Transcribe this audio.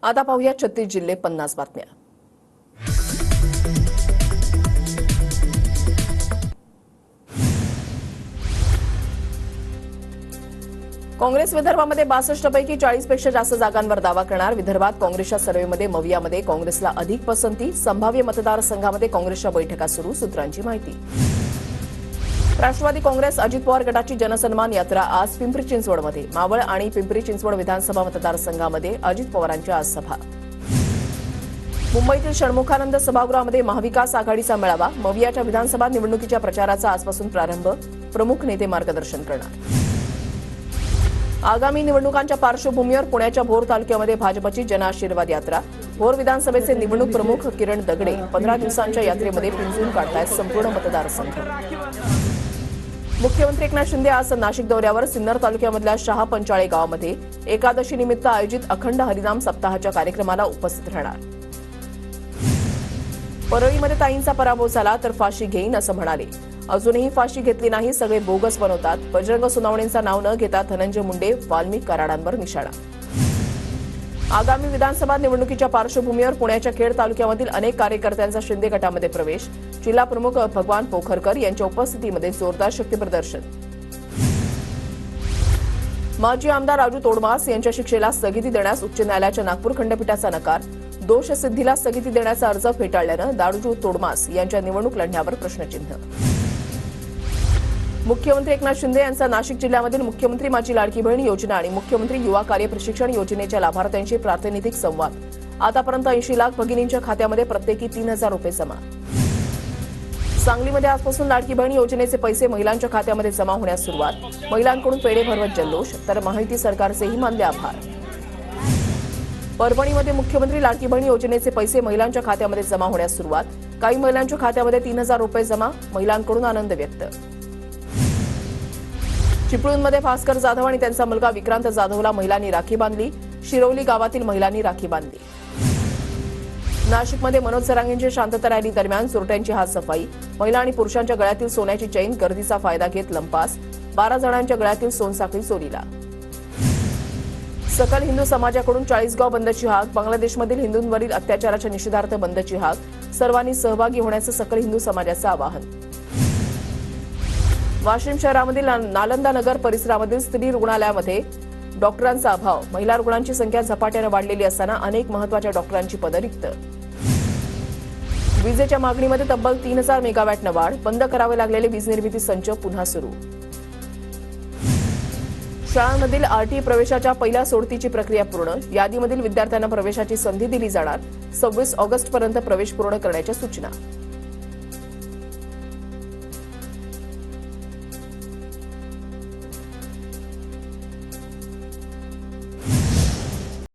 आता पाहूया 36 जिल्हे 50 बातम्या। काँग्रेस विदर्भामध्ये 62 पैकी 40 पेक्षा जास्त जागांवर दावा करणार। विदर्भात काँग्रेसच्या सर्व्हेमध्ये मवियामध्ये काँग्रेसला अधिक पसंती। संभाव्य मतदारसंघामध्ये काँग्रेसच्या बैठका सुरू, सूत्रांची माहिती। राष्ट्रवादी काँग्रेस अजित पवार गटाची जनसन्मान यात्रा आज पिंपरी चिंचवडमध्ये। मावळ आणि पिंपरी चिंचवड विधानसभा मतदारसंघामध्ये अजित पवारांची आज सभा। मुंबईतील षण्मुखानंद सभागृहामध्ये महाविकास आघाडीचा मेळावा। मवियाच्या विधानसभा निवडणुकीच्या प्रचाराचा आजपासून प्रारंभ, प्रमुख नेते मार्गदर्शन करणार। आगामी निवडणुकांच्या पार्श्वभूमीवर पुण्याच्या भोर तालुक्यामध्ये भाजपची जनआशीर्वाद यात्रा। भोर विधानसभेचे निवडणूक प्रमुख किरण दगडे 15 दिवसांच्या यात्रेमध्ये पिंजून काढतायत संपूर्ण मतदारसंघ। मुख्यमंत्री एकनाथ शिंदे आज नाशिक दौऱ्यावर। सिन्नर तालुक्यामधल्या शहापंचाळे गावामध्ये एकादशी निमित्त आयोजित अखंड हरिनाम सप्ताहाच्या कार्यक्रमाला उपस्थित राहणार। परळीमध्ये ताईंचा पराभव झाला तर फाशी घेईन असं म्हणाले। अजूनही फाशी घेतली नाही, सगळे बोगस बनवतात। बजरंग सोनवणेंचं नाव न घेता धनंजय मुंडे वाल्मिक कराडांवर निशाणा। आगामी विधानसभा निवडणुकीच्या पार्श्वभूमीवर पुण्याच्या खेड तालुक्यामधील अनेक कार्यकर्त्यांचा शिंदे गटामध्ये प्रवेश। जिल्हा प्रमुख भगवान पोखरकर यांच्या उपस्थितीमध्ये जोरदार शक्तीप्रदर्शन। माजी आमदार राजू तोडमास यांच्या शिक्षेला स्थगिती देण्यास उच्च न्यायालयाच्या नागपूर खंडपीठाचा नकार। दोष सिद्धीला स्थगिती देण्याचा अर्ज फेटाळल्यानं राजू तोडमास यांच्या निवडणूक लढण्यावर प्रश्नचिन्ह। मुख्यमंत्री एकनाथ शिंदे यांचा नाशिक जिल्ह्यामधील मुख्यमंत्री माझी लाडकी बहीण योजना आणि मुख्यमंत्री युवा कार्य प्रशिक्षण योजनेच्या लाभार्थ्यांशी प्रातिनिधिक संवाद। आतापर्यंत 80 लाख भगिनींच्या खात्यामध्ये प्रत्येकी 3000 रुपये जमा। सांगलीमध्ये आजपासून लाडकी बहीण योजनेचे पैसे महिलांच्या खात्यामध्ये जमा होण्यास सुरुवात। महिलांकडून पेढे भरवत जल्लोष, तर माहिती सरकारचेही मानले आभार। परभणीमध्ये मुख्यमंत्री लाडकी बहीण योजनेचे पैसे महिलांच्या खात्यामध्ये जमा होण्यास सुरुवात। काही महिलांच्या खात्यामध्ये 3000 रुपये जमा, महिलांकडून आनंद व्यक्त। चिपळूणमध्ये भास्कर जाधव आणि त्यांचा मुलगा विक्रांत जाधवला महिलांनी राखी बांधली। शिरवली गावातील महिलांनी राखी बांधली। नाशिकमध्ये मनोज जरांगेंच्या शांतता रॅली दरम्यान चोरट्यांची हात सफाई। महिला आणि पुरुषांच्या गळ्यातील सोन्याची चैन गर्दीचा फायदा घेत लंपास। 12 जणांच्या गळ्यातील सोनसाखळी चोरीला। सकल हिंदू समाजाकडून 40 गाव बंदची हाक। बांगलादेशमधील हिंदूंवरील अत्याचाराच्या निषेधार्थ बंदची हाक। सर्वांनी सहभागी होण्याचं सकल हिंदू समाजाचं आवाहन। वाशिम शहरामधील नालंदा नगर परिसरामधील स्त्री रुग्णालयामध्ये डॉक्टरांचा अभाव। महिला रुग्णांची संख्या झपाट्याने वाढलेली असताना अनेक महत्त्वाच्या डॉक्टरांची पदं रिक्त। विजेच्या मागणीमध्ये तब्बल 3000 मेगावॅटनं वाढ। बंद करावे लागलेले वीज निर्मिती संच पुन्हा सुरू। शाळांमधील आरटी प्रवेशाच्या पहिल्या सोडतीची प्रक्रिया पूर्ण। यादीमधील विद्यार्थ्यांना प्रवेशाची संधी दिली जाणार। 26 ऑगस्टपर्यंत प्रवेश पूर्ण करण्याच्या सूचना।